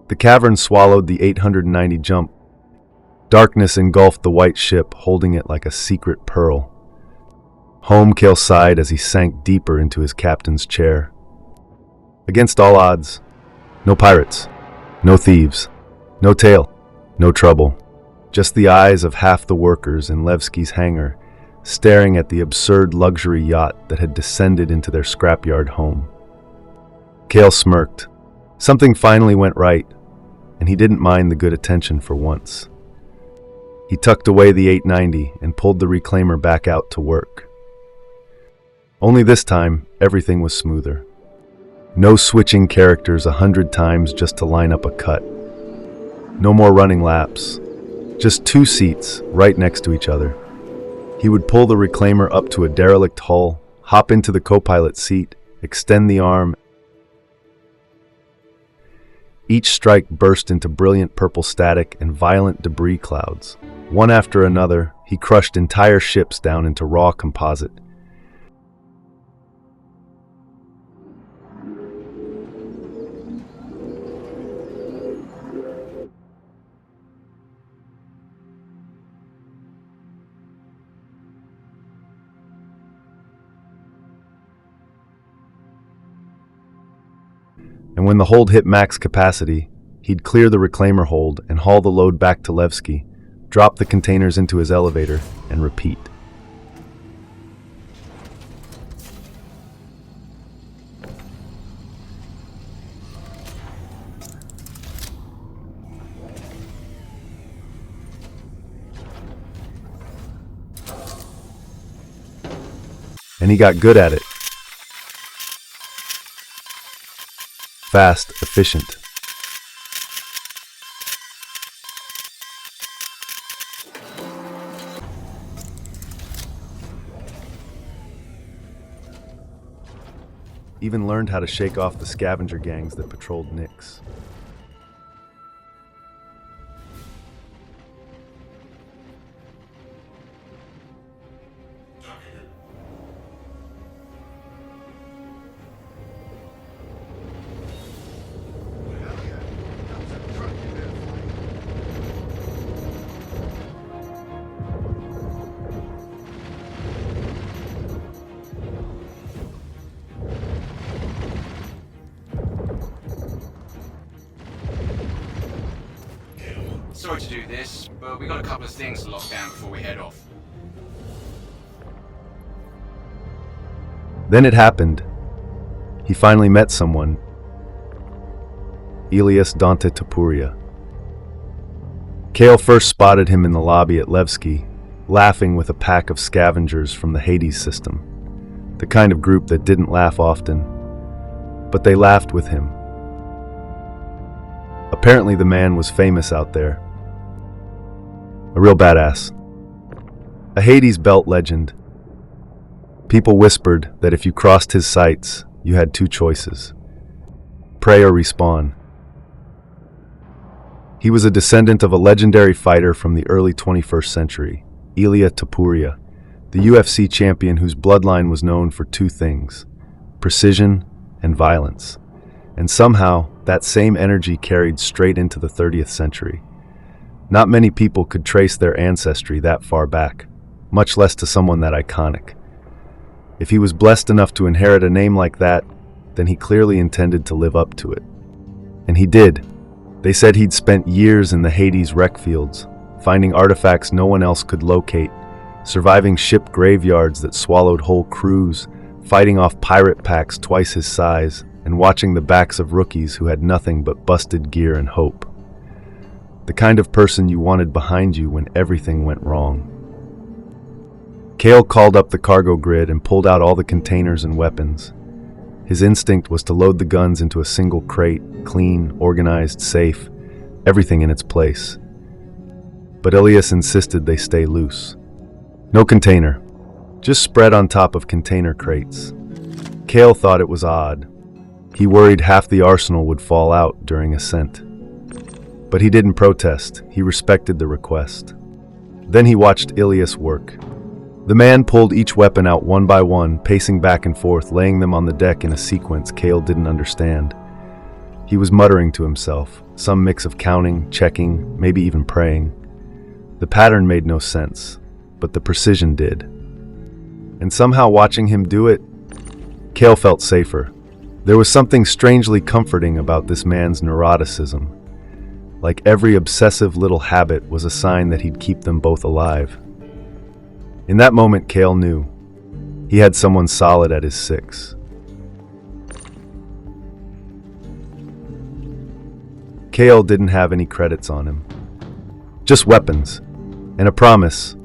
The cavern swallowed the 890 jump. Darkness engulfed the white ship, holding it like a secret pearl. Home Kael sighed as he sank deeper into his captain's chair. Against all odds, no pirates, no thieves, no tale, no trouble. Just the eyes of half the workers in Levski's hangar, staring at the absurd luxury yacht that had descended into their scrapyard home. Kael smirked. Something finally went right, and he didn't mind the good attention for once. He tucked away the 890 and pulled the reclaimer back out to work. Only this time, everything was smoother. No switching characters 100 times just to line up a cut. No more running laps. Just 2 seats right next to each other. He would pull the reclaimer up to a derelict hull, hop into the co-pilot seat, extend the arm. Each strike burst into brilliant purple static and violent debris clouds. One after another, he crushed entire ships down into raw composite. And when the hold hit max capacity, he'd clear the reclaimer hold and haul the load back to Levski, drop the containers into his elevator, and repeat. And he got good at it. Fast, efficient. Even learned how to shake off the scavenger gangs that patrolled Nyx. Sorry to do this, but we got a couple of things to lock down before we head off. Then it happened. He finally met someone. Ilias Dante Tapuria. Kael first spotted him in the lobby at Levski, laughing with a pack of scavengers from the Hades system. The kind of group that didn't laugh often, but they laughed with him. Apparently the man was famous out there. A real badass. A Hades belt legend. People whispered that if you crossed his sights, you had 2 choices: pray or respawn. He was a descendant of a legendary fighter from the early 21st century, Ilias Tapuria, the UFC champion whose bloodline was known for 2 things: precision and violence. And somehow, that same energy carried straight into the 30th century. Not many people could trace their ancestry that far back, much less to someone that iconic. If he was blessed enough to inherit a name like that, then he clearly intended to live up to it. And he did. They said he'd spent years in the Hades wreck fields, finding artifacts no one else could locate, surviving ship graveyards that swallowed whole crews, fighting off pirate packs twice his size, and watching the backs of rookies who had nothing but busted gear and hope. The kind of person you wanted behind you when everything went wrong. Kael called up the cargo grid and pulled out all the containers and weapons. His instinct was to load the guns into a single crate, clean, organized, safe, everything in its place. But Ilias insisted they stay loose. No container, just spread on top of container crates. Kael thought it was odd. He worried half the arsenal would fall out during ascent. But he didn't protest. He respected the request. Then he watched Ilias work. The man pulled each weapon out one by one, pacing back and forth, laying them on the deck in a sequence Kael didn't understand. He was muttering to himself, some mix of counting, checking, maybe even praying. The pattern made no sense, but the precision did. And somehow watching him do it, Kael felt safer. There was something strangely comforting about this man's neuroticism. Like every obsessive little habit was a sign that he'd keep them both alive. In that moment, Kael knew. He had someone solid at his six. Kael didn't have any credits on him. Just weapons, and a promise,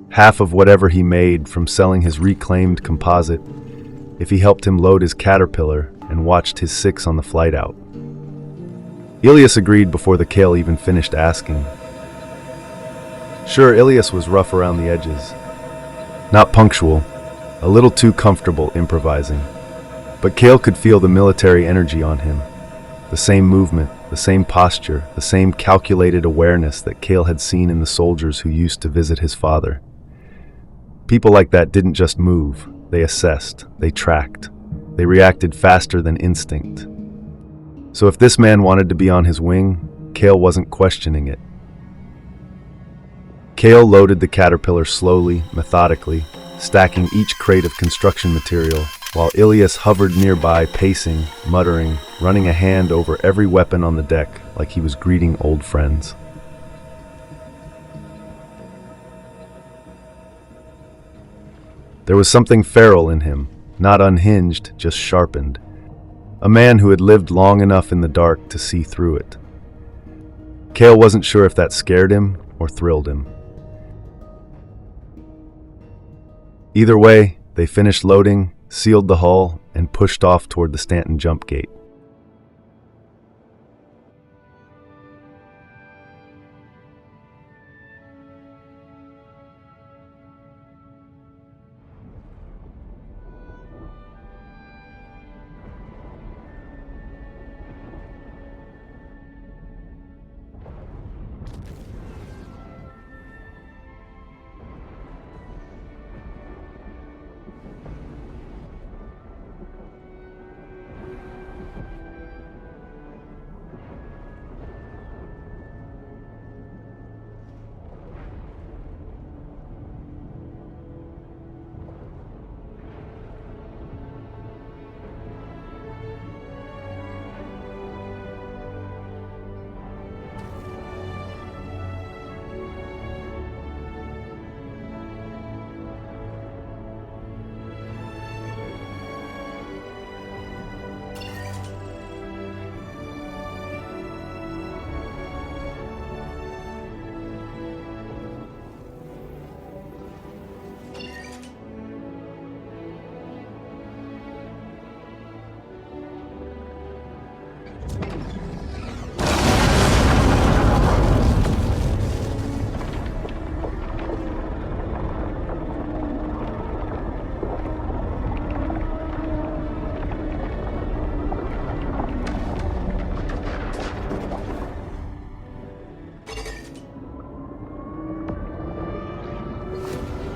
half of whatever he made from selling his reclaimed composite, if he helped him load his caterpillar and watched his six on the flight out. Ilias agreed before the Kael even finished asking. Sure, Ilias was rough around the edges. Not punctual, a little too comfortable improvising. But Kael could feel the military energy on him. The same movement, the same posture, the same calculated awareness that Kael had seen in the soldiers who used to visit his father. People like that didn't just move, they assessed, they tracked. They reacted faster than instinct. So if this man wanted to be on his wing, Kael wasn't questioning it. Kael loaded the caterpillar slowly, methodically, stacking each crate of construction material, while Ilias hovered nearby, pacing, muttering, running a hand over every weapon on the deck like he was greeting old friends. There was something feral in him, not unhinged, just sharpened. A man who had lived long enough in the dark to see through it. Kael wasn't sure if that scared him or thrilled him. Either way, they finished loading, sealed the hull, and pushed off toward the Stanton jump gate.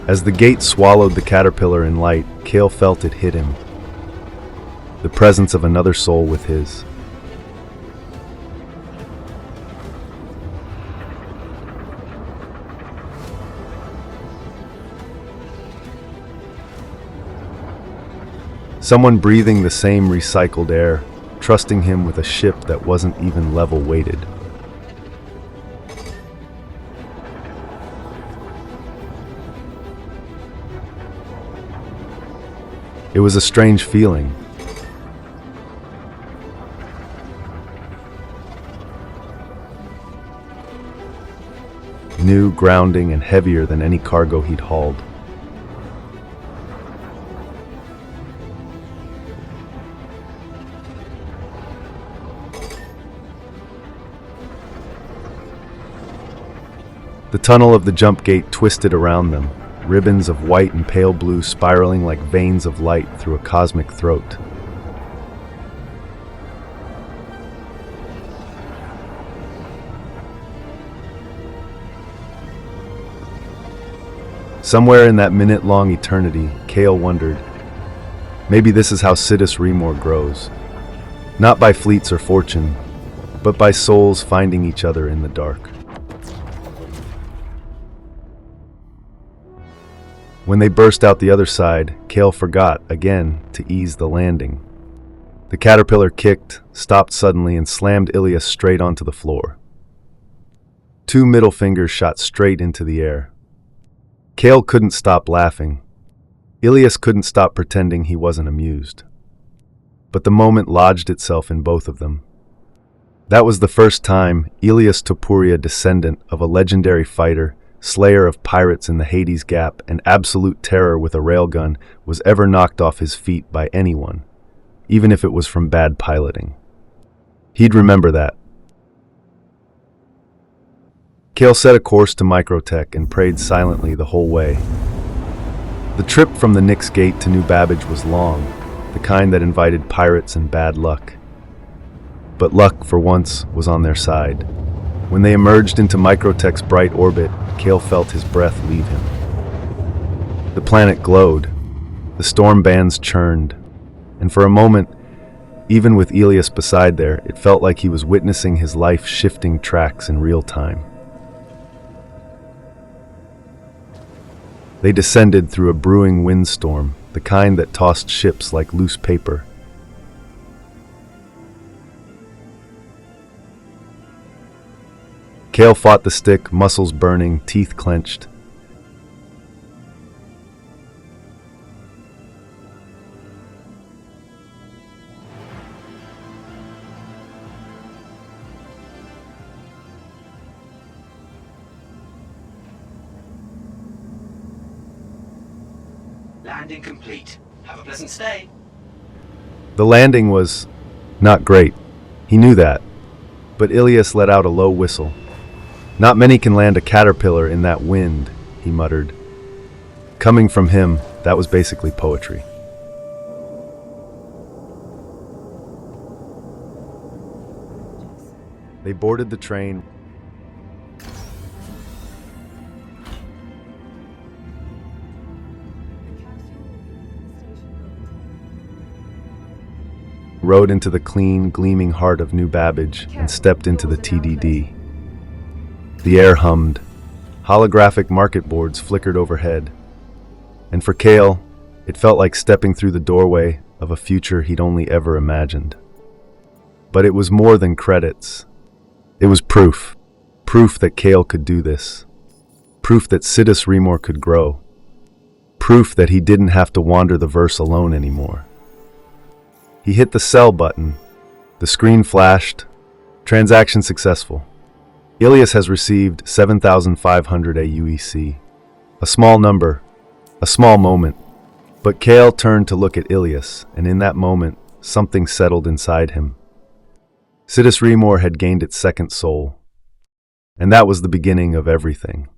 As the gate swallowed the caterpillar in light, Kael felt it hit him. The presence of another soul with his. Someone breathing the same recycled air, trusting him with a ship that wasn't even level-weighted. It was a strange feeling. New, grounding, and heavier than any cargo he'd hauled. The tunnel of the jump gate twisted around them, ribbons of white and pale blue spiraling like veins of light through a cosmic throat. Somewhere in that minute-long eternity, Kael wondered, maybe this is how Sidus Rimor grows. not by fleets or fortune, but by souls finding each other in the dark. When they burst out the other side, Kael forgot, again, to ease the landing. The caterpillar kicked, stopped suddenly, and slammed Ilias straight onto the floor. Two middle fingers shot straight into the air. Kael couldn't stop laughing. Ilias couldn't stop pretending he wasn't amused. But the moment lodged itself in both of them. That was the first time Ilias Topuria, descendant of a legendary fighter, slayer of pirates in the Hades Gap, and absolute terror with a railgun, was ever knocked off his feet by anyone, even if it was from bad piloting. He'd remember that. Kael set a course to Microtech and prayed silently the whole way. The trip from the Nyx Gate to New Babbage was long, the kind that invited pirates and bad luck. But luck, for once, was on their side. When they emerged into Microtech's bright orbit, Kael felt his breath leave him. The planet glowed, the storm bands churned, and for a moment, even with Ilias beside there, it felt like he was witnessing his life shifting tracks in real time. They descended through a brewing windstorm, the kind that tossed ships like loose paper. Kael fought the stick, muscles burning, teeth clenched. Landing complete. Have a pleasant stay. The landing was not great. He knew that. But Ilias let out a low whistle. Not many can land a caterpillar in that wind, he muttered. Coming from him, that was basically poetry. They boarded the train. Rode into the clean, gleaming heart of New Babbage and stepped into the TDD. The air hummed. Holographic market boards flickered overhead. And for Kael, it felt like stepping through the doorway of a future he'd only ever imagined. But it was more than credits. It was proof. Proof that Kael could do this. Proof that Sidus Rimor could grow. Proof that he didn't have to wander the verse alone anymore. He hit the sell button. The screen flashed. Transaction successful. Ilias has received 7,500 AUEC. A small number. A small moment. But Kael turned to look at Ilias, and in that moment, something settled inside him. Sidus Rimor had gained its second soul. And that was the beginning of everything.